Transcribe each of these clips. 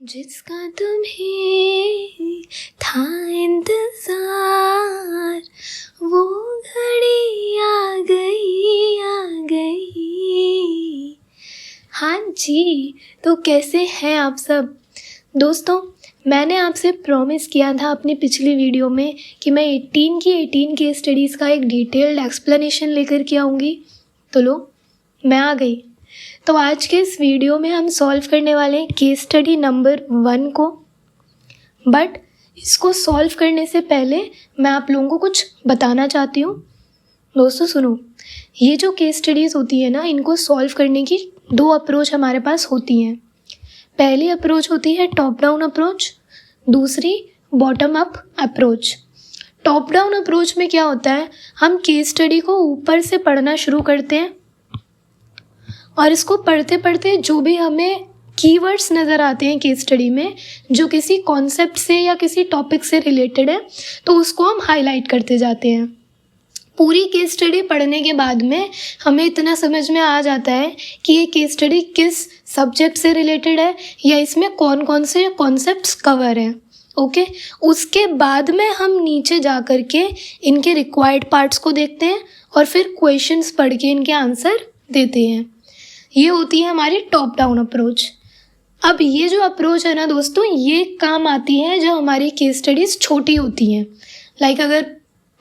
जिसका तुम्हें था इंतजार, वो घड़ी आ गई। हाँ जी, तो कैसे हैं आप सब दोस्तों। मैंने आपसे प्रॉमिस किया था अपनी पिछली वीडियो में कि मैं 18 केस स्टडीज़ का एक डिटेल्ड एक्सप्लेनेशन लेकर के आऊँगी। तो लो, मैं आ गई। तो आज के इस वीडियो में हम सॉल्व करने वाले हैं केस स्टडी नंबर 1 को। बट इसको सॉल्व करने से पहले मैं आप लोगों को कुछ बताना चाहती हूँ। दोस्तों सुनो, ये जो केस स्टडीज़ होती है ना, इनको सॉल्व करने की 2 अप्रोच हमारे पास होती हैं। पहली अप्रोच होती है टॉप डाउन अप्रोच, दूसरी bottom up approach. Top down approach में क्या होता है, हम केस स्टडी को ऊपर से पढ़ना शुरू करते हैं और इसको पढ़ते पढ़ते जो भी हमें कीवर्ड्स नज़र आते हैं केस स्टडी में, जो किसी कॉन्सेप्ट से या किसी टॉपिक से रिलेटेड है, तो उसको हम हाईलाइट करते जाते हैं। पूरी केस स्टडी पढ़ने के बाद में हमें इतना समझ में आ जाता है कि ये केस स्टडी किस सब्जेक्ट से रिलेटेड है या इसमें कौन कौन से कॉन्सेप्ट्स कवर हैं। ओके, उसके बाद में हम नीचे जा कर के इनके रिक्वायर्ड पार्ट्स को देखते हैं और फिर क्वेश्चंस पढ़ के इनके आंसर देते हैं। ये होती है हमारी टॉप डाउन अप्रोच। अब ये जो अप्रोच है ना दोस्तों, ये काम आती है जब हमारी केस स्टडीज़ छोटी होती हैं। लाइक अगर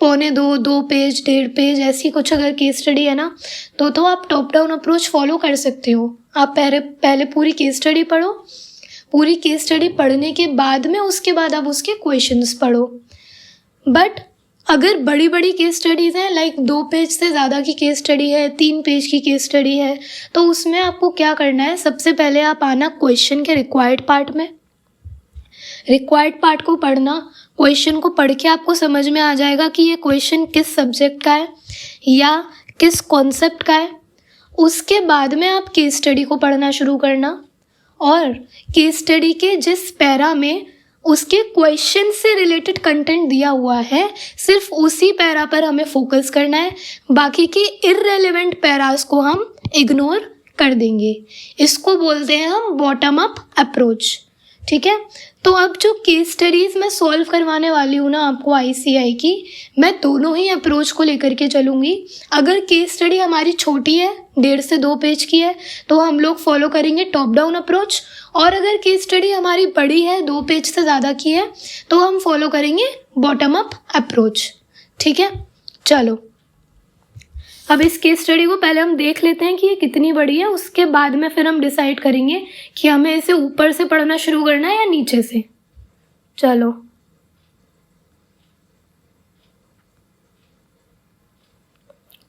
2 पेज 1.5 पेज ऐसी कुछ अगर केस स्टडी है ना, तो आप टॉप डाउन अप्रोच फॉलो कर सकते हो। आप पहले पूरी केस स्टडी पढ़ो। पूरी केस स्टडी पढ़ने के बाद में उसके बाद आप उसके क्वेश्चंस पढ़ो। बट अगर बड़ी बड़ी केस स्टडीज़ हैं, लाइक 2 पेज से ज़्यादा की केस स्टडी है, 3 पेज की केस स्टडी है, तो उसमें आपको क्या करना है, सबसे पहले आप आना क्वेश्चन के रिक्वायर्ड पार्ट में। रिक्वायर्ड पार्ट को पढ़ना, क्वेश्चन को पढ़ के आपको समझ में आ जाएगा कि ये क्वेश्चन किस सब्जेक्ट का है या किस कॉन्सेप्ट का है। उसके बाद में आप केस स्टडी को पढ़ना शुरू करना और केस स्टडी के जिस पैरा में उसके क्वेश्चन से रिलेटेड कंटेंट दिया हुआ है, सिर्फ उसी पैरा पर हमें फोकस करना है। बाकी के इररेलेवेंट पैरास को हम इग्नोर कर देंगे। इसको बोलते हैं हम बॉटम अप अप्रोच। ठीक है, तो अब जो केस स्टडीज़ मैं सॉल्व करवाने वाली हूँ ना आपको ICI की, मैं दोनों ही अप्रोच को लेकर के चलूँगी। अगर केस स्टडी हमारी छोटी है, 1.5 से 2 पेज की है, तो हम लोग फॉलो करेंगे टॉप डाउन अप्रोच। और अगर केस स्टडी हमारी बड़ी है, 2 पेज से ज़्यादा की है, तो हम फॉलो करेंगे बॉटम अप अप्रोच। ठीक है, चलो अब इस केस स्टडी को पहले हम देख लेते हैं कि ये कितनी बड़ी है। उसके बाद में फिर हम डिसाइड करेंगे कि हमें इसे ऊपर से पढ़ना शुरू करना है या नीचे से। चलो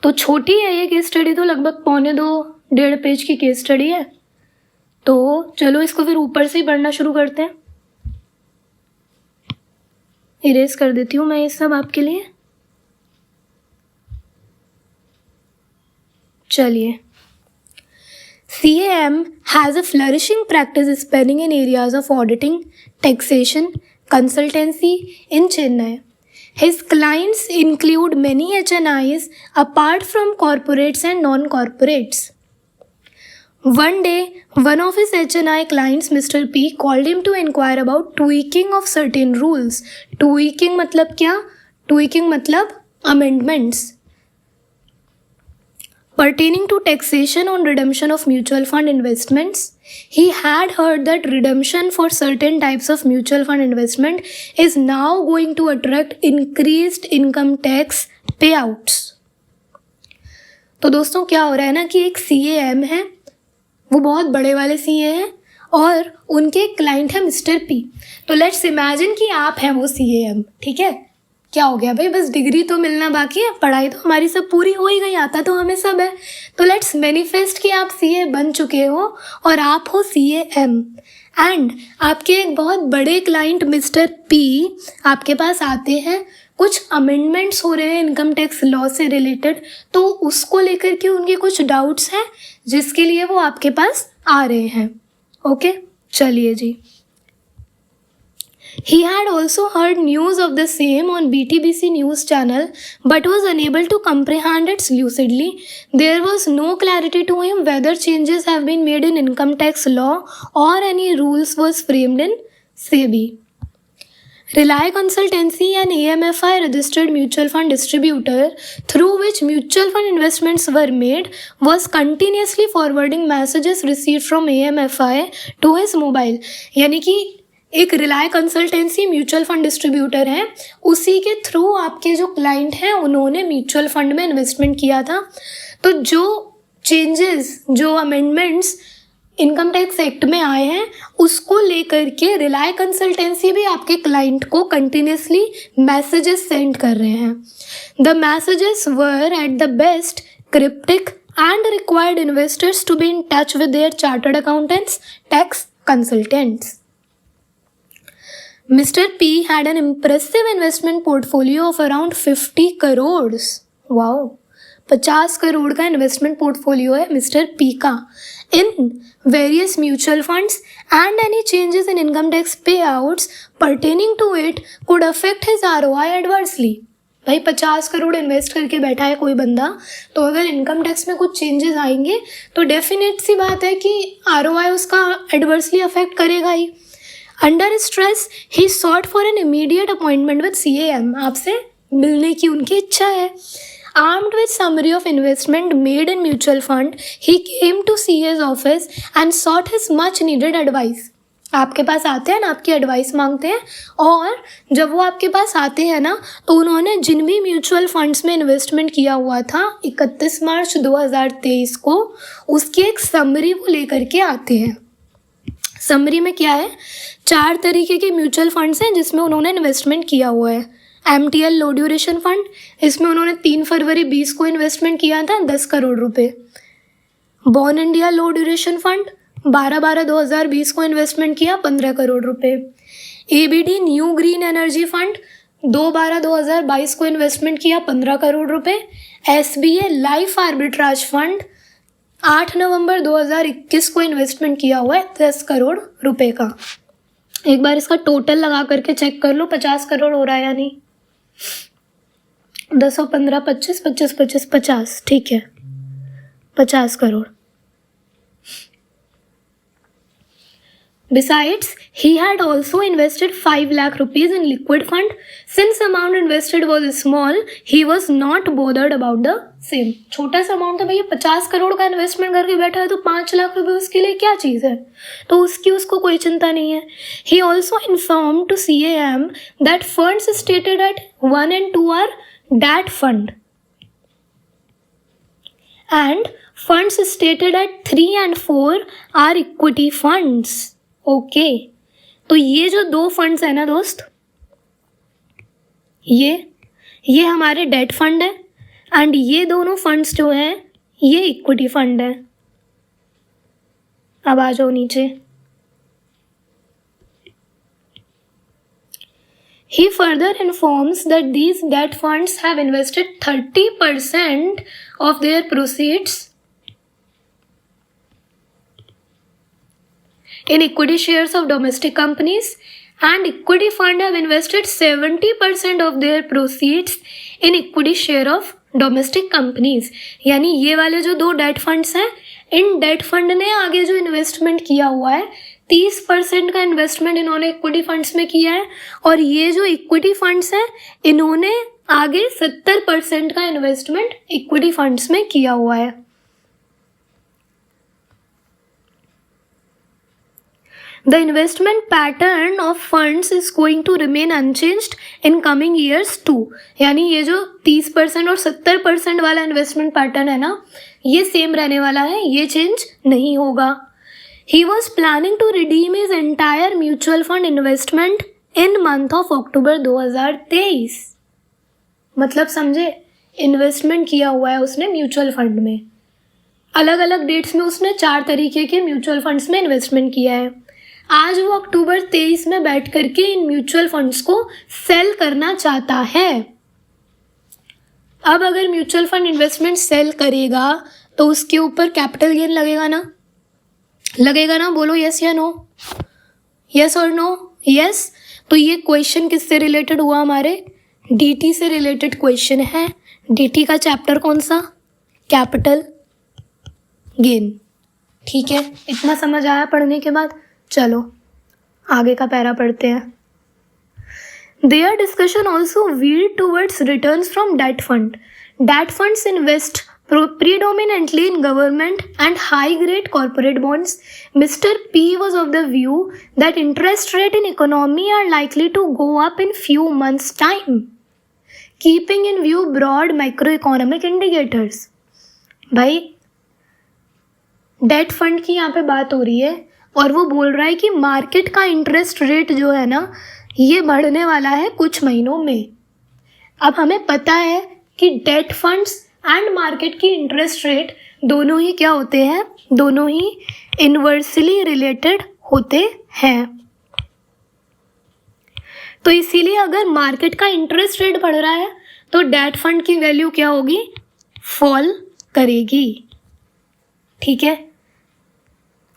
तो छोटी है ये केस स्टडी, तो लगभग 1.25 पेज की केस स्टडी है। तो चलो इसको फिर ऊपर से ही पढ़ना शुरू करते हैं। इरेज कर देती हूँ मैं ये सब आपके लिए। चलिए, CAM has a flourishing practice spanning in areas of auditing, taxation, consultancy in Chennai. His clients include many HNIs apart from corporates and non-corporates. One day, one of his HNI clients, Mr. P, called him to inquire about tweaking of certain rules. Tweaking मतलब क्या? Tweaking मतलब amendments pertaining to taxation on redemption of mutual fund investments. He had heard that redemption for certain types of mutual fund investment is now going to attract increased income tax payouts. तो दोस्तों क्या हो रहा है ना कि एक CAM है, वो बहुत बड़े वाले CA हैं और उनके क्लाइंट है मिस्टर P। तो लेट्स इमेजिन कि आप हैं वो CAM। ठीक है, क्या हो गया भाई, बस डिग्री तो मिलना बाकी है, पढ़ाई तो हमारी सब पूरी हो ही गई, आता तो हमें सब है। तो लेट्स मैनिफेस्ट कि आप CA बन चुके हो और आप हो CAM एंड आपके एक बहुत बड़े क्लाइंट मिस्टर P आपके पास आते हैं। कुछ अमेंडमेंट्स हो रहे हैं इनकम टैक्स लॉ से रिलेटेड, तो उसको लेकर के उनके कुछ डाउट्स हैं जिसके लिए वो आपके पास आ रहे हैं। ओके, चलिए जी। He had also heard news of the same on BTBC news channel but was unable to comprehend it lucidly. There was no clarity to him whether changes have been made in income tax law or any rules was framed in SEBI. Rely Consultancy, an AMFI registered mutual fund distributor through which mutual fund investments were made, was continuously forwarding messages received from AMFI to his mobile. यानी कि एक rely consultancy mutual fund distributor है, उसी के through आपके जो client हैं उन्होंने म्यूचुअल फंड में इन्वेस्टमेंट किया था. तो जो चेंजेस, जो अमेंडमेंट्स इनकम टैक्स एक्ट में आए हैं उसको लेकर के रिलाय कंसल्टेंसी भी आपके क्लाइंट को कंटिन्यूसली मैसेजेस सेंड कर रहे हैं. The messages were at the best cryptic and required investors to be in touch with their chartered accountants, tax consultants. Mr. P had an impressive investment portfolio of around 50 crores. Wow! 50 crore का investment portfolio है mister P का in various mutual funds and any changes in income tax payouts pertaining to it could affect his ROI adversely. भाई 50 crore invest करके बैठा है कोई बंदा, तो अगर इनकम टैक्स में कुछ चेंजेस आएंगे तो डेफिनेट सी बात है कि ROI उसका एडवर्सली अफेक्ट करेगा ही. Under stress, he sought for an immediate appointment with CAM. आपसे मिलने की उनकी इच्छा है. Armed with summary of investment made in mutual fund, he came to CA's office and sought his much needed advice. आपके पास आते हैं ना, आपकी एडवाइस मांगते हैं, और जब वो आपके पास आते हैं ना तो उन्होंने जिन भी म्यूचुअल फंड्स में इन्वेस्टमेंट किया हुआ था 31 मार्च 2023 को, उसकी एक समरी वो लेकर के आते हैं. समरी में क्या है, 4 तरीके के म्यूचुअल फंड्स हैं जिसमें उन्होंने इन्वेस्टमेंट किया हुआ है. MTL लो ड्यूरेशन फंड, इसमें उन्होंने 3 फरवरी 20 को इन्वेस्टमेंट किया था 10 करोड़ रुपए. बॉर्न इंडिया लो ड्यूरेशन फंड 12/12/2020 को इन्वेस्टमेंट किया 15 करोड़ रुपए. ABD new green energy fund 2/12/2022 को इन्वेस्टमेंट किया 15 करोड़ रुपए. SBA लाइफ आर्बिट्राज फंड 8 नवंबर 2021 को इन्वेस्टमेंट किया हुआ है 10 करोड़ रुपए का. एक बार इसका टोटल लगा करके चेक कर लो 50 करोड़ हो रहा है या नहीं. 10 और 15 25 25 25 50, ठीक है, 50 crore. Besides, he had also invested 5 lakh rupees in liquid fund. Since amount invested was small, he was not bothered about the same. छोटा सा अमाउंट था भैया, 50 करोड़ का इन्वेस्टमेंट करके बैठा है तो 5 लाख रुपए उसके लिए क्या चीज़ है, तो उसको कोई चिंता नहीं है. He also informed to CAM that funds stated at 1 and 2 are DAT fund and funds stated at 3 and 4 are equity funds. Okay, तो ये जो 2 फंड्स है ना दोस्त, ये हमारे डेट फंड है एंड ये दोनों फंड्स जो हैं ये इक्विटी फंड है. अब आ जाओ नीचे. He further informs that these debt funds have invested 30% of their proceeds in equity shares of domestic companies and equity fund have invested 70% of their proceeds in equity share of domestic companies. यानी ये वाले जो 2 date funds हैं, इन date fund ने आगे जो investment किया हुआ है 30% का इन्वेस्टमेंट इन्होंने इक्विटी फंड्स में किया है, और ये जो इक्विटी फंड्स हैं इन्होंने आगे 70% का इन्वेस्टमेंट इक्विटी फंड्स में किया हुआ है. The investment pattern of funds is going to remain unchanged in coming years too. यानी ये जो 30% और 70% वाला इन्वेस्टमेंट पैटर्न है ना, ये सेम रहने वाला है, ये चेंज नहीं होगा. He was planning to redeem his entire mutual fund investment in month of October 2023. मतलब समझे, इन्वेस्टमेंट किया हुआ है उसने म्यूचुअल फंड में, अलग अलग डेट्स में उसने 4 तरीके के म्यूचुअल फंड्स में इन्वेस्टमेंट किया है. आज वो अक्टूबर 23 में बैठ करके इन म्यूचुअल फंड्स को सेल करना चाहता है. अब अगर म्यूचुअल फंड इन्वेस्टमेंट सेल करेगा तो उसके ऊपर कैपिटल गेन लगेगा ना, बोलो यस या नो, यस और नो. यस, तो ये क्वेश्चन किससे रिलेटेड हुआ, हमारे डीटी से रिलेटेड क्वेश्चन है। डीटी का चैप्टर कौन सा, कैपिटल गेन। ठीक है, इतना समझ आया पढ़ने के बाद। चलो आगे का पैरा पढ़ते हैं। Their discussion also veered towards returns from debt fund. Debt funds invest predominantly in government and high-grade corporate bonds. Mr. P was of the view that interest rate in economy are likely to go up in few months' time, keeping in view broad macroeconomic indicators. भाई date fund की यहाँ पे बात हो रही है और वो बोल रहा है कि मार्केट का इंटरेस्ट रेट जो है ना ये बढ़ने वाला है कुछ महीनों में। अब हमें पता है कि डेट फंड्स एंड मार्केट की इंटरेस्ट रेट दोनों ही क्या होते हैं, दोनों ही इन्वर्सली रिलेटेड होते हैं। तो इसीलिए अगर मार्केट का इंटरेस्ट रेट बढ़ रहा है तो डेट फंड की वैल्यू क्या होगी, फॉल करेगी। ठीक है,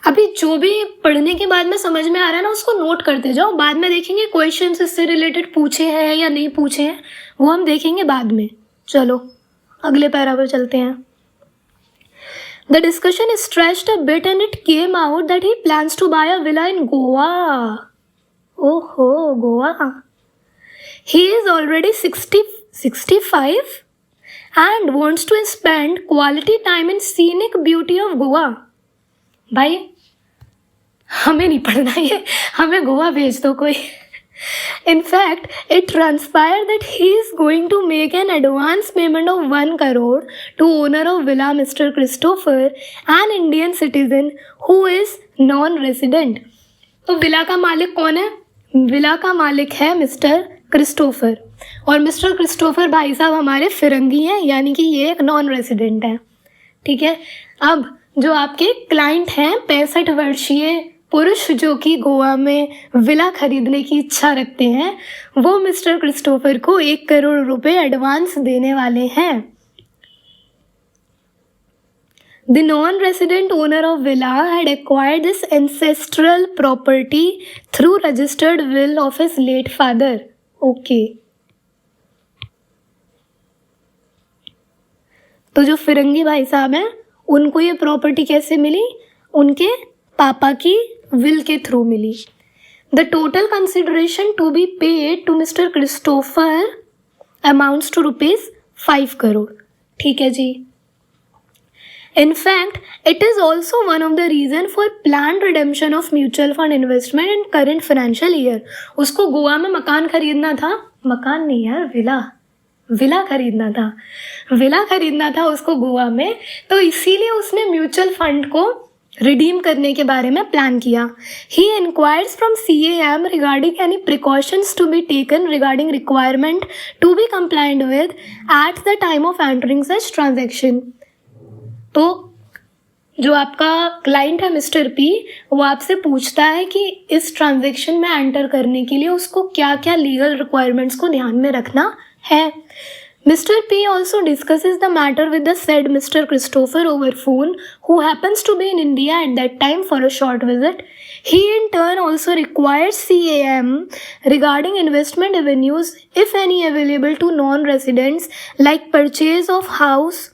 अभी जो भी पढ़ने के बाद में समझ में आ रहा है ना उसको नोट करते जाओ, बाद में देखेंगे क्वेश्चन इससे रिलेटेड पूछे हैं या नहीं पूछे हैं, वो हम देखेंगे बाद में। चलो अगले पैरा पर चलते हैं। The discussion stretched a bit and it came out that he plans to buy a villa in Goa. ओहो, Goa. He is already 65 and wants to spend quality time in scenic beauty of Goa. भाई हमें नहीं पढ़ना ये, हमें गोवा भेज दो कोई। In fact, it transpired that he is going to make an advance payment of 1 crore to owner of villa Mr. Christopher, an Indian citizen who is non-resident. तो विला का मालिक कौन है, विला का मालिक है मिस्टर क्रिस्टोफर, और mister Christopher भाई साहब हमारे फिरंगी हैं, यानी कि ये एक नॉन रेसिडेंट है। ठीक है, अब जो आपके क्लाइंट हैं 65 वर्षीय पुरुष जो कि गोवा में विला खरीदने की इच्छा रखते हैं, वो मिस्टर क्रिस्टोफर को 1 करोड़ रुपए एडवांस देने वाले हैं। The non-resident owner of villa had acquired this ancestral property through registered will of his late father. Okay. तो जो फिरंगी भाई साहब हैं उनको ये प्रॉपर्टी कैसे मिली, उनके पापा की विल के थ्रू मिली। The total consideration to be paid to mister Christopher amounts to ₹5 crore. ठीक है जी। In fact, it is also one of the reason for planned redemption of mutual fund investment in current financial year. उसको गोवा में मकान खरीदना था, मकान नहीं यार, विला खरीदना था उसको गोवा में, तो इसीलिए उसने म्यूचुअल फंड को रिडीम करने के बारे में प्लान किया। He inquires from CAM regarding any precautions to be taken regarding requirement to be compliant with at the time of entering such transaction. तो जो आपका क्लाइंट है मिस्टर पी, वो आपसे पूछता है कि इस ट्रांजैक्शन में एंटर करने के लिए उसको क्या क्या लीगल रिक्वायरमेंट्स को ध्यान में रखना है। Mr. P also discusses the matter with the said Mr. Christopher over phone, who happens to be in India at that time for a short visit. He in turn also requires CAM regarding investment avenues, if any available to non-residents, like purchase of house,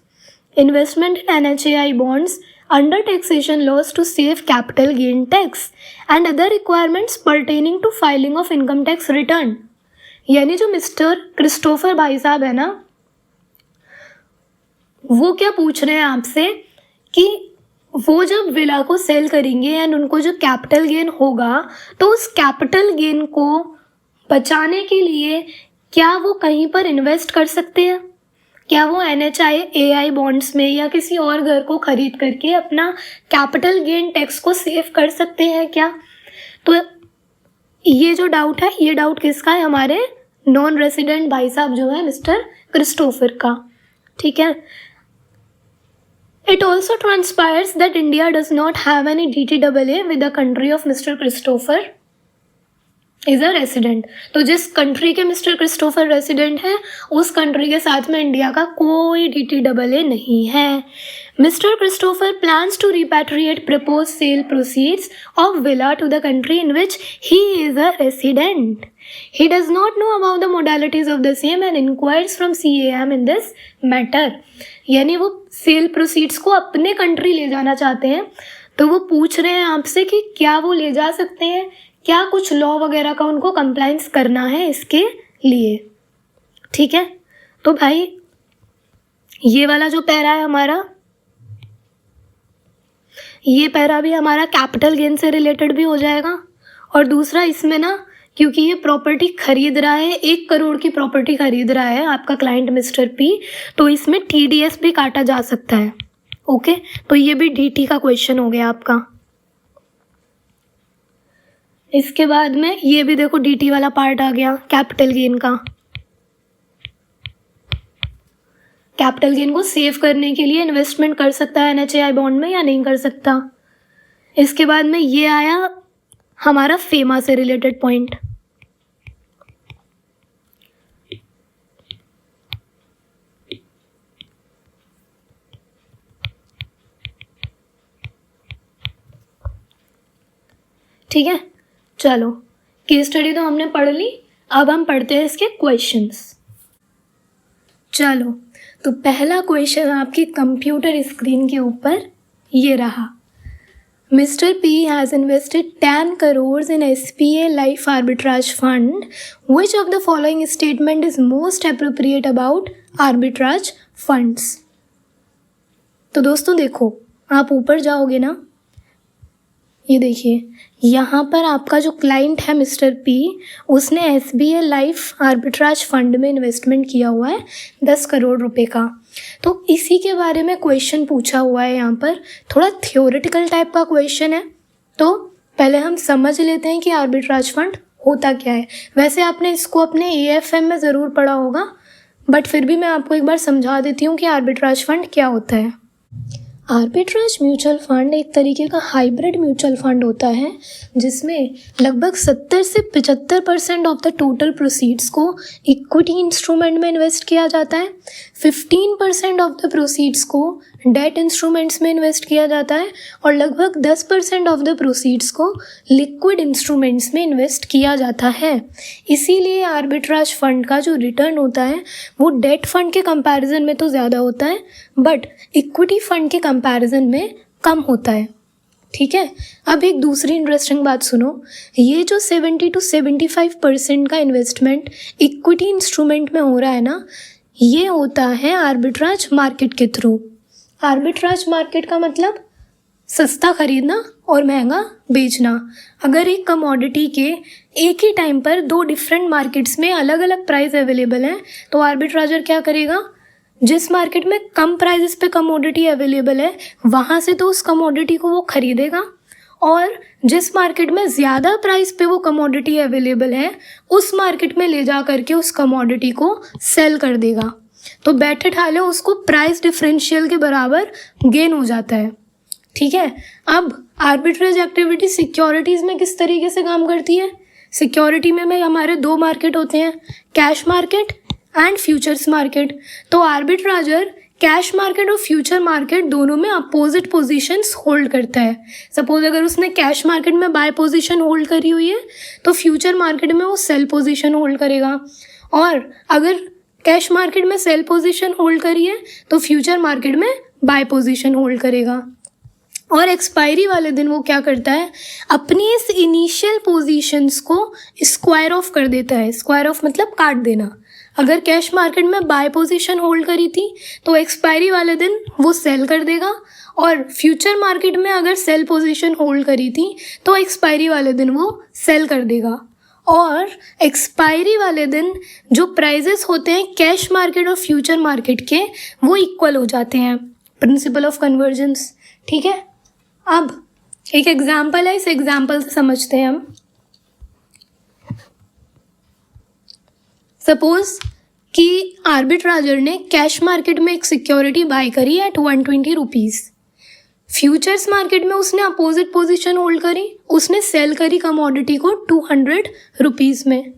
investment in NHAI bonds, under taxation laws to save capital gain tax, and other requirements pertaining to filing of income tax return. यानी जो mister Christopher भाई साहब है ना, वो क्या पूछ रहे हैं आपसे कि वो जब विला को सेल करेंगे एंड उनको जो कैपिटल गेन होगा, तो उस कैपिटल गेन को बचाने के लिए क्या वो कहीं पर इन्वेस्ट कर सकते हैं, क्या वो NHAI बॉन्ड्स में या किसी और घर को खरीद करके अपना कैपिटल गेन टैक्स को सेव कर सकते हैं क्या। तो ये जो डाउट है, ये डाउट किसका है, हमारे नॉन रेसिडेंट भाई साहब जो है मिस्टर क्रिस्टोफर का। ठीक है। It also transpires that India does not have any DTAA with the country of Mr. Christopher. Is a resident. तो जिस कंट्री के मिस्टर क्रिस्टोफर रेसिडेंट है उस कंट्री के साथ में इंडिया का कोई DTAA नहीं है। Mister Christopher plans to repatriate propose sale proceeds of villa to the country in which he is a resident. He does not know about the modalities of the same and inquires from CAM in this matter। यानी वो cell proceeds को अपने country ले जाना चाहते हैं, तो वो पूछ रहे हैं आपसे कि क्या वो ले जा सकते हैं, क्या कुछ लॉ वगैरह का उनको कंप्लाइंस करना है इसके लिए। ठीक है, तो भाई ये वाला जो पैरा है हमारा, ये पैरा भी हमारा कैपिटल गेन से रिलेटेड भी हो जाएगा। और दूसरा इसमें ना, क्योंकि ये प्रॉपर्टी खरीद रहा है, 1 करोड़ की प्रॉपर्टी खरीद रहा है आपका क्लाइंट मिस्टर पी, तो इसमें TDS भी काटा जा सकता है। ओके, तो ये भी DT का क्वेश्चन हो गया आपका। इसके बाद में ये भी देखो DT वाला पार्ट आ गया कैपिटल गेन का। कैपिटल गेन को सेव करने के लिए इन्वेस्टमेंट कर सकता है NHAI बॉन्ड में या नहीं कर सकता। इसके बाद में ये आया हमारा फेमा से रिलेटेड पॉइंट। ठीक है, चलो केस स्टडी तो हमने पढ़ ली, अब हम पढ़ते हैं इसके क्वेश्चंस। चलो, तो पहला क्वेश्चन आपकी कंप्यूटर स्क्रीन के ऊपर ये रहा। Mr. P has invested 10 crores in SPA Life Arbitrage Fund. Which of the following statement is most appropriate about arbitrage funds? तो दोस्तों देखो, आप ऊपर जाओगे ना, ये देखिए यहाँ पर आपका जो क्लाइंट है मिस्टर पी, उसने SBA लाइफ आर्बिट्राज फंड में इन्वेस्टमेंट किया हुआ है 10 करोड़ रुपए का। तो इसी के बारे में क्वेश्चन पूछा हुआ है यहाँ पर, थोड़ा थ्योरेटिकल टाइप का क्वेश्चन है। तो पहले हम समझ लेते हैं कि आर्बिट्राज फंड होता क्या है। वैसे आपने इसको अपने AFM में ज़रूर पढ़ा होगा, बट फिर भी मैं आपको एक बार समझा देती हूँ कि आर्बिट्राज फंड क्या होता है। आर्बिट्राज म्यूचुअल फंड एक तरीके का हाइब्रिड म्यूचुअल फंड होता है जिसमें लगभग 70 से 75% ऑफ द टोटल प्रोसीड्स को इक्विटी इंस्ट्रूमेंट में इन्वेस्ट किया जाता है, 15% ऑफ द प्रोसीड्स को डेट इंस्ट्रूमेंट्स में इन्वेस्ट किया जाता है और लगभग 10% ऑफ द प्रोसीड्स को लिक्विड इंस्ट्रूमेंट्स में इन्वेस्ट किया जाता है। इसीलिए आर्बिट्राज फंड का जो रिटर्न होता है वो डेट फंड के कंपैरिजन में तो ज़्यादा होता है, बट इक्विटी फंड के कंपैरिजन में कम होता है। ठीक है, अब एक दूसरी इंटरेस्टिंग बात सुनो, ये जो 70 to 75% का इन्वेस्टमेंट इक्विटी इंस्ट्रूमेंट में हो रहा है ना, ये होता है आर्बिट्राज मार्केट के थ्रू। आर्बिट्राज मार्केट का मतलब सस्ता खरीदना और महंगा बेचना। अगर एक कमोडिटी के एक ही टाइम पर 2 डिफरेंट मार्केट्स में अलग अलग प्राइस अवेलेबल हैं, तो आर्बिट्राजर क्या करेगा, जिस मार्केट में कम प्राइसेस पे कमोडिटी अवेलेबल है वहाँ से तो उस कमोडिटी को वो खरीदेगा, और जिस मार्केट में ज़्यादा प्राइस पे वो कमोडिटी अवेलेबल है उस मार्केट में ले जा करके उस कमोडिटी को सेल कर देगा। तो बैठे ठाले उसको प्राइस डिफरेंशियल के बराबर गेन हो जाता है। ठीक है, अब आर्बिट्रेज एक्टिविटी सिक्योरिटीज़ में किस तरीके से काम करती है। सिक्योरिटी में हमारे 2 मार्केट होते हैं, cash market and futures market. तो आर्बिट्राजर कैश मार्केट और फ्यूचर मार्केट दोनों में अपोजिट पोजीशंस होल्ड करता है। सपोज अगर उसने कैश मार्केट में बाय पोजीशन होल्ड करी हुई है तो फ्यूचर मार्केट में वो सेल पोजीशन होल्ड करेगा, और अगर कैश मार्केट में सेल पोजीशन होल्ड करी है तो फ्यूचर मार्केट में बाय पोजीशन होल्ड करेगा। और एक्सपायरी वाले दिन वो क्या करता है, अपनी इस इनिशियल पोजीशंस को स्क्वायर ऑफ कर देता है। स्क्वायर ऑफ मतलब काट देना। अगर कैश मार्केट में बाय पोजीशन होल्ड करी थी तो एक्सपायरी वाले दिन वो सेल कर देगा, और फ्यूचर मार्केट में अगर सेल पोजीशन होल्ड करी थी तो एक्सपायरी वाले दिन वो सेल कर देगा। और एक्सपायरी वाले दिन जो प्राइजेस होते हैं कैश मार्केट और फ्यूचर मार्केट के वो इक्वल हो जाते हैं, प्रिंसिपल ऑफ कन्वर्जेंस। ठीक है, अब एक एग्जाम्पल है, इस एग्जाम्पल से समझते हैं हम। सपोज कि आर्बिट्राजर ने कैश मार्केट में एक सिक्योरिटी बाय करी एट 120 रुपीज़। फ्यूचर्स मार्केट में उसने अपोजिट पोजीशन होल्ड करी, उसने सेल करी कमोडिटी को 200 रुपीज़ में।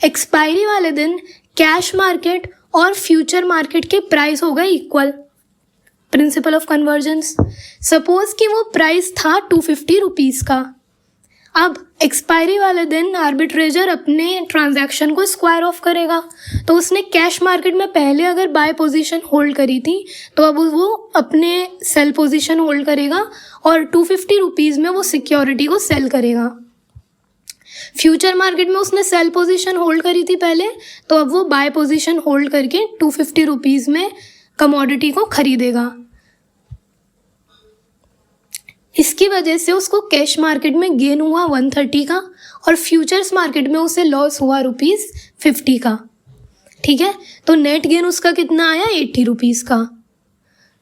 एक्सपायरी वाले दिन कैश मार्केट और फ्यूचर मार्केट के प्राइस हो गए equal, principle of convergence. Suppose कि वो प्राइस था 250 रुपीज़ का। अब एक्सपायरी वाले दिन आर्बिट्रेजर अपने ट्रांजैक्शन को स्क्वायर ऑफ करेगा, तो उसने कैश मार्केट में पहले अगर बाय पोजीशन होल्ड करी थी तो अब वो अपने सेल पोजीशन होल्ड करेगा और 250 रुपीज़ में वो सिक्योरिटी को सेल करेगा। फ्यूचर मार्केट में उसने सेल पोजीशन होल्ड करी थी पहले, तो अब वो बाय पोजीशन होल्ड करके 250 रुपीज़ में कमोडिटी को खरीदेगा। इसकी वजह से उसको कैश मार्केट में गेन हुआ 130 का और फ्यूचर्स मार्केट में उसे लॉस हुआ ₹50 का। ठीक है, तो नेट गेन उसका कितना आया? 80 रुपीज़ का।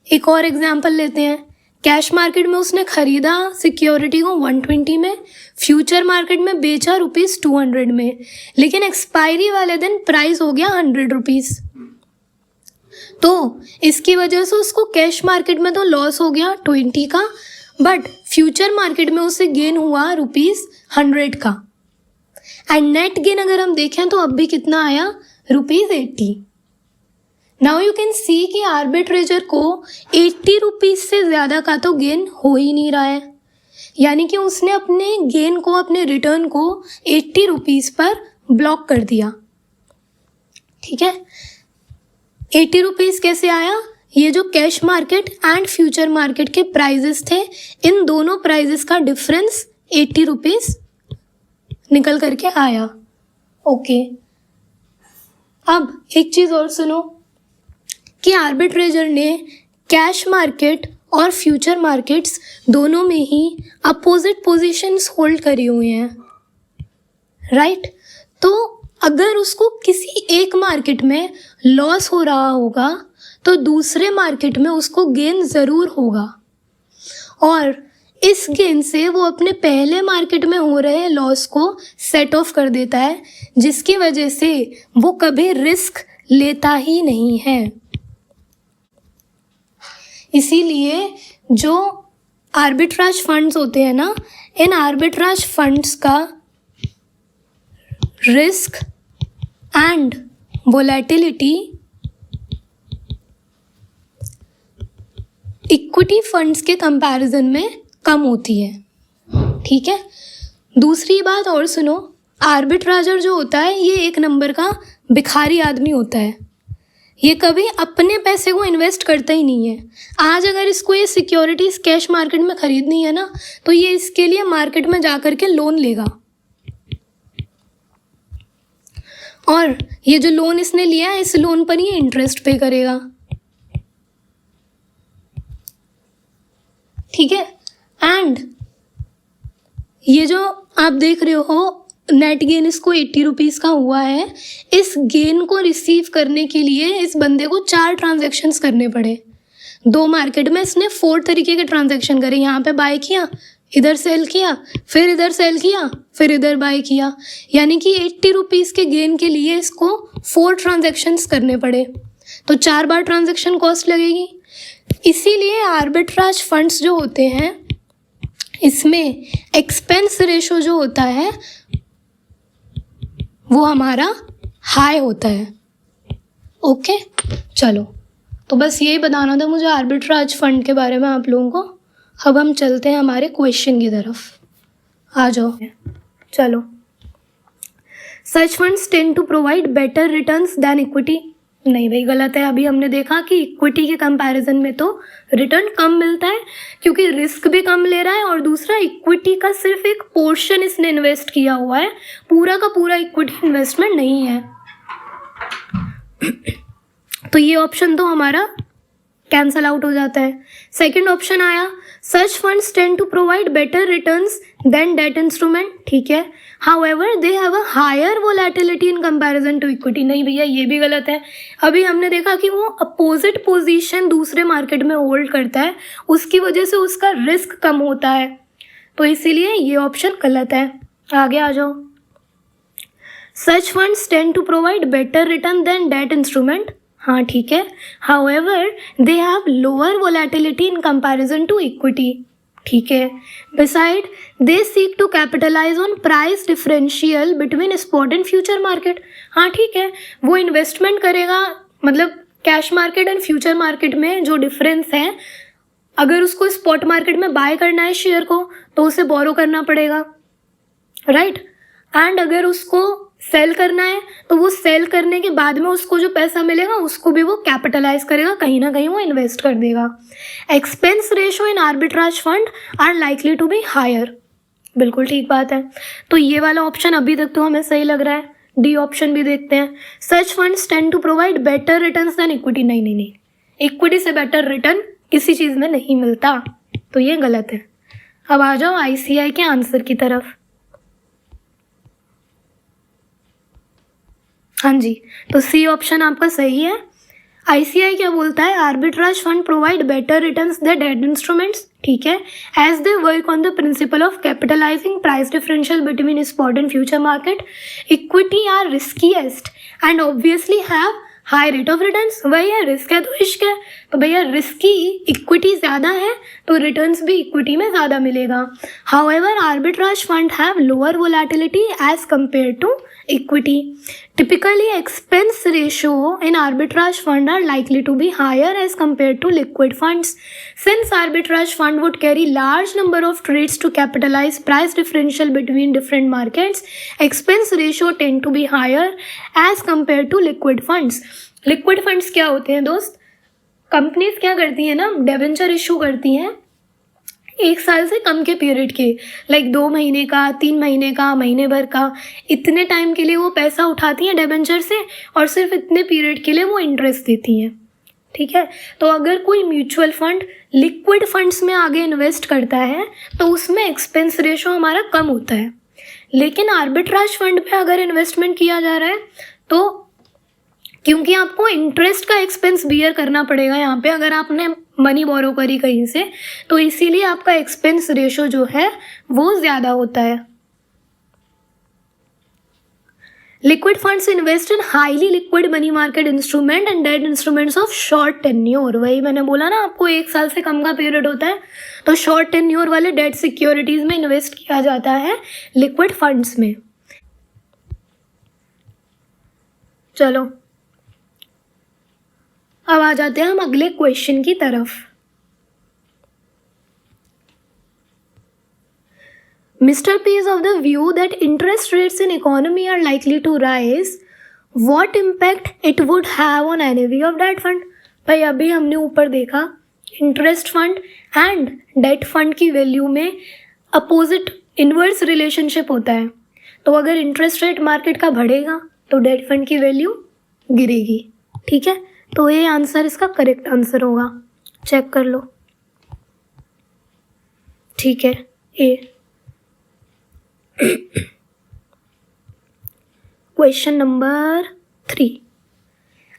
एक और एग्जांपल लेते हैं। कैश मार्केट में उसने खरीदा सिक्योरिटी को 120 में, फ्यूचर मार्केट में बेचा ₹200 में, लेकिन एक्सपायरी वाले दिन प्राइस हो गया 100 रुपीज़। तो इसकी वजह से उसको कैश मार्केट में तो लॉस हो गया 20 का, बट फ्यूचर मार्केट में उसे गेन हुआ ₹100 का। एंड नेट गेन अगर हम देखें तो अब भी कितना आया? ₹80। नाउ यू कैन सी कि आर्बिट्रेजर को 80 रुपीज़ से ज़्यादा का तो गेन हो ही नहीं रहा है, यानी कि उसने अपने गेन को, अपने रिटर्न को 80 रुपीज़ पर ब्लॉक कर दिया। ठीक है, 80 रुपीज़ कैसे आया? ये जो cash market and future market के प्राइजेस थे, इन दोनों प्राइजेस का डिफरेंस 80 रुपीज़ निकल करके आया। ओके, अब एक चीज़ और सुनो कि आर्बिट्रेजर ने कैश मार्केट और फ्यूचर मार्केट्स दोनों में ही अपोजिट पोजीशंस होल्ड करी हुई हैं, राइट? तो अगर उसको किसी एक मार्केट में लॉस हो रहा होगा तो दूसरे मार्केट में उसको गेन ज़रूर होगा, और इस गेन से वो अपने पहले मार्केट में हो रहे लॉस को सेट ऑफ कर देता है, जिसकी वजह से वो कभी रिस्क लेता ही नहीं है। इसीलिए जो आर्बिट्राज फंड्स होते हैं ना, इन आर्बिट्राज फंड्स का risk and volatility equity funds के कंपैरिजन में कम होती है। ठीक है, दूसरी बात और सुनो, आर्बिट्राजर जो होता है ये एक नंबर का भिखारी आदमी होता है। ये कभी अपने पैसे को इन्वेस्ट करता ही नहीं है। आज अगर इसको ये सिक्योरिटीज़ कैश मार्केट में ख़रीदनी है ना, तो ये इसके लिए मार्केट में जा कर के लोन लेगा, और ये जो लोन इसने लिया है, इस लोन पर ये इंटरेस्ट पे करेगा। ठीक है, एंड ये जो आप देख रहे हो नेट गेन इसको 80 रुपीज़ का हुआ है। इस गेन को रिसीव करने के लिए इस बंदे को 4 ट्रांजैक्शंस करने पड़े। 2 मार्केट में इसने 4 तरीके के ट्रांजैक्शन करे। यहाँ पे बाय किया, इधर सेल किया, फिर इधर सेल किया, फिर इधर बाय किया, यानी कि 80 रुपीज़ के गेन के लिए इसको 4 ट्रांजैक्शंस करने पड़े, तो 4 बार ट्रांजैक्शन कॉस्ट लगेगी। इसीलिए आर्बिट्राज फंड्स जो होते हैं इसमें एक्सपेंस रेशो जो होता है वो हमारा हाई होता है। ओके, चलो, तो बस यही बताना था मुझे आर्बिट्राज फंड के बारे में आप लोगों को। अब हम चलते हैं हमारे क्वेश्चन की तरफ, आ जाओ। चलो, such funds tend to provide better returns than equity. नहीं भाई, गलत है। अभी हमने देखा कि इक्विटी के कंपैरिजन में तो रिटर्न कम मिलता है क्योंकि रिस्क भी कम ले रहा है, और दूसरा इक्विटी का सिर्फ एक पोर्शन इसने इन्वेस्ट किया हुआ है, पूरा का पूरा इक्विटी इन्वेस्टमेंट नहीं है। तो ये ऑप्शन तो हमारा कैंसल आउट हो जाता है। सेकंड ऑप्शन आया, such funds tend to provide better returns than debt instrument. ठीक है, however they have a higher volatility in comparison to equity. नहीं भैया, ये भी गलत है। अभी हमने देखा कि वो अपोजिट पोजीशन दूसरे मार्केट में होल्ड करता है, उसकी वजह से उसका रिस्क कम होता है, तो इसीलिए ये ऑप्शन गलत है। आगे आ जाओ। Such funds tend to provide better return than debt instrument. हाँ ठीक है, however they have lower volatility in comparison to equity, ठीक है, beside they seek to capitalise on price differential between spot and future market. हाँ ठीक है, वो investment करेगा, मतलब cash market and future market में जो डिफरेंस है, अगर उसको स्पॉट मार्केट में बाय करना है शेयर को तो उसे बोरो करना पड़ेगा, राइट, एंड अगर उसको सेल करना है तो वो सेल करने के बाद में उसको जो पैसा मिलेगा उसको भी वो कैपिटलाइज करेगा, कहीं ना कहीं वो इन्वेस्ट कर देगा। Expense ratio in arbitrage fund are likely to be higher, बिल्कुल ठीक बात है। तो ये वाला ऑप्शन अभी तक तो हमें सही लग रहा है। डी ऑप्शन भी देखते हैं, such funds tend to provide better returns than equity. नहीं नहीं नहीं, इक्विटी से बेटर रिटर्न किसी चीज़ में नहीं मिलता, तो ये गलत है। अब आ जाओ ICI के आंसर की तरफ। हाँ जी, तो सी ऑप्शन आपका सही है। ICI क्या बोलता है, arbitrage fund provide better returns than debt instruments, ठीक है, as they work on the principle of capitalizing price differential between spot and future market. Equity are riskiest and obviously have high rate of returns. भैया risk है तो इश्क है, तो भैया risky equity ज़्यादा है तो रिटर्न्स भी इक्विटी में ज़्यादा मिलेगा। However arbitrage fund have lower volatility as compare to equity. Typically, expense ratio in arbitrage fund are likely to be higher as compared to liquid funds. Since arbitrage fund would carry large number of trades to capitalize price differential between different markets, expense ratio tend to be higher as compared to liquid funds. Liquid funds क्या होते हैं दोस्त? Companies क्या करती हैं ना, debenture issue करती हैं 1 साल से कम के पीरियड के, लाइक 2 महीने का, 3 महीने का, महीने भर का, इतने टाइम के लिए वो पैसा उठाती हैं डिबेंचर से और सिर्फ इतने पीरियड के लिए वो इंटरेस्ट देती हैं, ठीक है। तो अगर कोई म्यूचुअल फंड लिक्विड फंड्स में आगे इन्वेस्ट करता है तो उसमें एक्सपेंस रेशो हमारा कम होता है, लेकिन आर्बिट्राज फंड पे अगर इन्वेस्टमेंट किया जा रहा है तो क्योंकि आपको इंटरेस्ट का एक्सपेंस बियर करना पड़ेगा यहाँ पे, अगर आपने मनी बोरो करी कहीं से, तो इसीलिए आपका एक्सपेंस रेशो जो है वो ज़्यादा होता है। Liquid funds invest in highly liquid money market instrument and debt instruments of short tenure. वही मैंने बोला ना आपको 1 साल से कम का पीरियड होता है, तो शॉर्ट टेन्योर वाले डेट सिक्योरिटीज़ में इन्वेस्ट किया जाता है लिक्विड फंड्स में। चलो अब आ जाते हैं हम अगले क्वेश्चन की तरफ। Mr. P is of the view that interest rates in economy are likely to rise. What impact it would have on NAV of debt fund? भाई अभी हमने ऊपर देखा interest fund and debt fund की value में opposite inverse relationship होता है। तो अगर इंटरेस्ट रेट मार्केट का बढ़ेगा तो डेट फंड की वैल्यू गिरेगी, ठीक है। तो ये आंसर इसका करेक्ट आंसर होगा, चेक कर लो, ठीक है। ए question number 3,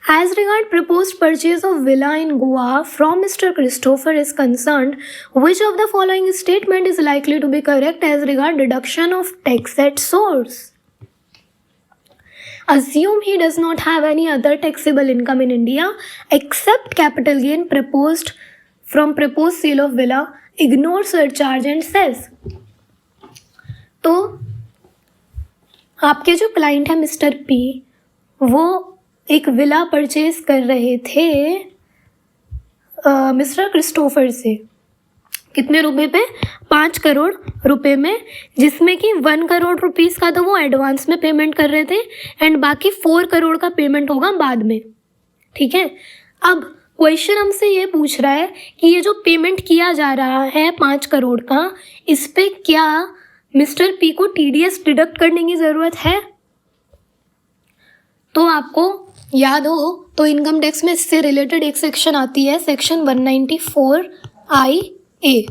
as regard proposed purchase of villa in Goa from Mr. Christopher is concerned, which of the following statement is likely to be correct as regard deduction of tax at source? Assume he does not have any other taxable income in India except capital gain from proposed sale of villa, ignore surcharge and cess. तो आपके जो client है mister P, वो एक villa purchase कर रहे थे mister Christopher से, कितने रुपए पे, 5 करोड़ रुपए में, जिसमें कि 1 करोड़ रुपीज़ का तो वो एडवांस में पेमेंट कर रहे थे एंड बाकी 4 करोड़ का पेमेंट होगा बाद में, ठीक है। अब क्वेश्चन हमसे ये पूछ रहा है कि ये जो पेमेंट किया जा रहा है 5 करोड़ का, इस पे क्या मिस्टर पी को TDS डिडक्ट करने की ज़रूरत है? तो आपको याद हो तो इनकम टैक्स में इससे रिलेटेड एक सेक्शन आती है, सेक्शन 194IA।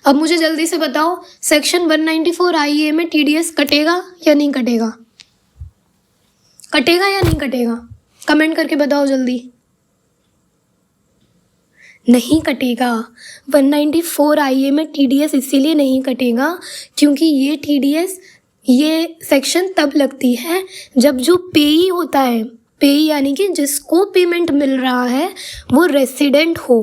अब मुझे जल्दी से बताओ, सेक्शन 194IA में TDS कटेगा या नहीं कटेगा? कटेगा या नहीं कटेगा? कमेंट करके बताओ जल्दी। नहीं कटेगा। 194IA में TDS इसीलिए नहीं कटेगा क्योंकि ये TDS, ये सेक्शन तब लगती है जब जो पेई होता है, पे यानी कि जिसको पेमेंट मिल रहा है वो रेसिडेंट हो,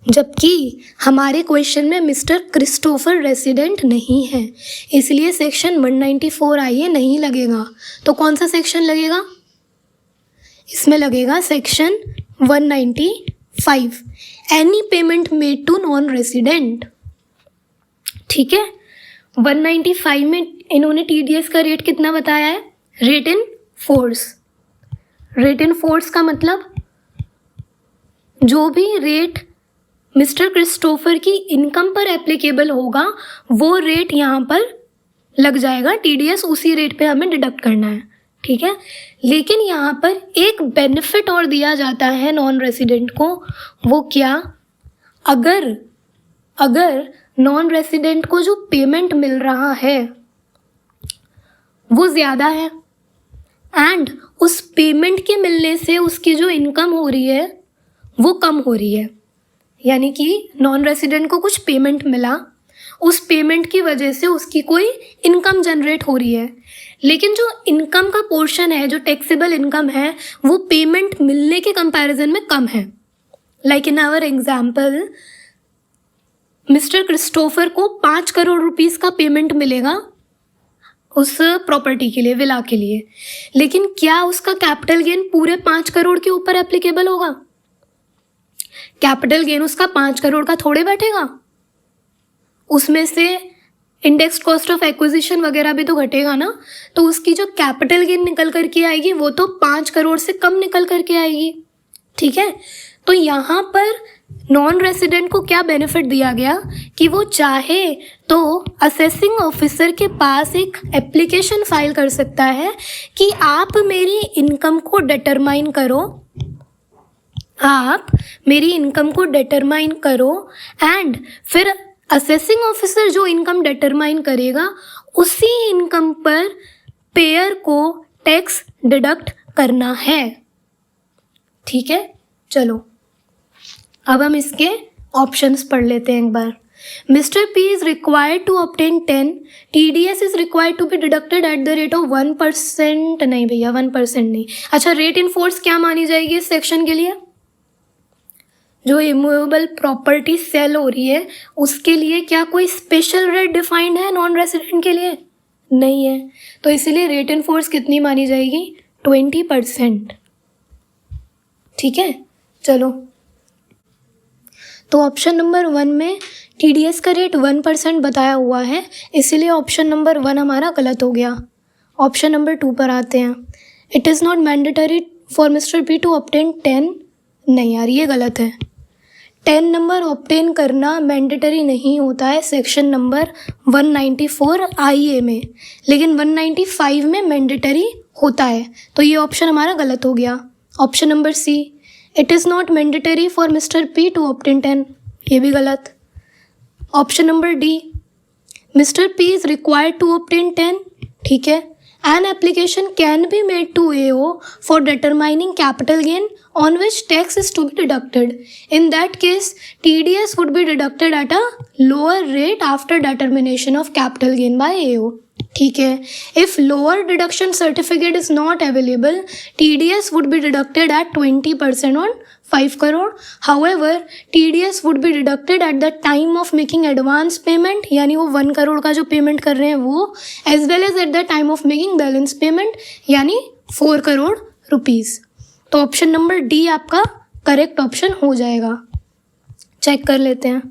जबकि हमारे क्वेश्चन में मिस्टर क्रिस्टोफर रेसिडेंट नहीं है, इसलिए सेक्शन 194 आइए नहीं लगेगा। तो कौन सा सेक्शन लगेगा? इसमें लगेगा section 195, any payment made to non resident. ठीक है, 195 में इन्होंने TDS का रेट कितना बताया है? Rate in force. Rate in force का मतलब जो भी रेट मिस्टर क्रिस्टोफर की इनकम पर एप्लीकेबल होगा वो रेट यहाँ पर लग जाएगा, TDS उसी रेट पे हमें डिडक्ट करना है। ठीक है, लेकिन यहाँ पर एक बेनिफिट और दिया जाता है नॉन रेसिडेंट को। वो क्या? अगर नॉन रेसिडेंट को जो पेमेंट मिल रहा है वो ज़्यादा है एंड उस पेमेंट के मिलने से उसकी जो इनकम हो रही है वो कम हो रही है, यानी कि नॉन रेसिडेंट को कुछ पेमेंट मिला, उस पेमेंट की वजह से उसकी कोई इनकम जनरेट हो रही है, लेकिन जो इनकम का पोर्शन है, जो टैक्सेबल इनकम है, वो पेमेंट मिलने के कंपैरिजन में कम है। Like in our example, mister Christopher को 5 करोड़ रुपीस का पेमेंट मिलेगा उस प्रॉपर्टी के लिए, विला के लिए, लेकिन क्या उसका कैपिटल गेन पूरे 5 करोड़ के ऊपर एप्लीकेबल होगा? कैपिटल गेन उसका 5 करोड़ का थोड़े बैठेगा, उसमें से इंडेक्स कॉस्ट ऑफ एक्विजिशन वगैरह भी तो घटेगा ना, तो उसकी जो कैपिटल गेन निकल करके आएगी वो तो 5 करोड़ से कम निकल करके आएगी। ठीक है, तो यहाँ पर नॉन रेसिडेंट को क्या बेनिफिट दिया गया कि वो चाहे तो असेसिंग ऑफिसर के पास एक एप्लीकेशन फाइल कर सकता है कि आप मेरी इनकम को डिटरमाइन करो, आप मेरी इनकम को डिटरमाइन करो एंड फिर असेसिंग ऑफिसर जो इनकम डिटरमाइन करेगा उसी इनकम पर पेयर को टैक्स डिडक्ट करना है। ठीक है, चलो अब हम इसके ऑप्शंस पढ़ लेते हैं एक बार। Mister P is required to obtain 10, TDS is required to be deducted at the rate of 1%। नहीं भैया, 1% नहीं। अच्छा, रेट इन फोर्स क्या मानी जाएगी इस सेक्शन के लिए? जो इमूवेबल प्रॉपर्टी सेल हो रही है उसके लिए क्या कोई स्पेशल रेट डिफाइंड है नॉन रेसिडेंट के लिए? नहीं है, तो इसीलिए रेट इन फोर्स कितनी मानी जाएगी? 20%। ठीक है, चलो, तो ऑप्शन नंबर 1 में TDS का रेट 1% बताया हुआ है, इसीलिए ऑप्शन नंबर 1 हमारा गलत हो गया। ऑप्शन नंबर 2 पर आते हैं। It is not mandatory for mister P to obtain 10। नहीं यार, ये गलत है। 10 नंबर ऑब्टेन करना मैंडेटरी नहीं होता है सेक्शन नंबर 194 IA में, लेकिन 195 में मैंडेटरी होता है, तो ये ऑप्शन हमारा गलत हो गया। Option number C, it is not mandatory for mister P to obtain 10, ये भी गलत। Option number D, mister P is required to obtain 10, ठीक है। An application can be made to AO for determining capital gain on which tax is to be deducted. In that case, TDS would be deducted at a lower rate after determination of capital gain by AO. ठीक है, if lower deduction certificate is not available, TDS would be deducted at 20% on 5 crore. However, TDS would be deducted at the time of making advance payment, यानी वो 1 करोड़ का जो payment कर रहे हैं वो, as well as at the time of making balance payment, यानी 4 crore rupees. तो ऑप्शन नंबर D आपका करेक्ट ऑप्शन हो जाएगा। चेक कर लेते हैं।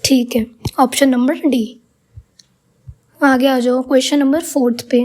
ठीक है, ऑप्शन नंबर D। आगे आ जाओ क्वेश्चन नंबर 4 पे।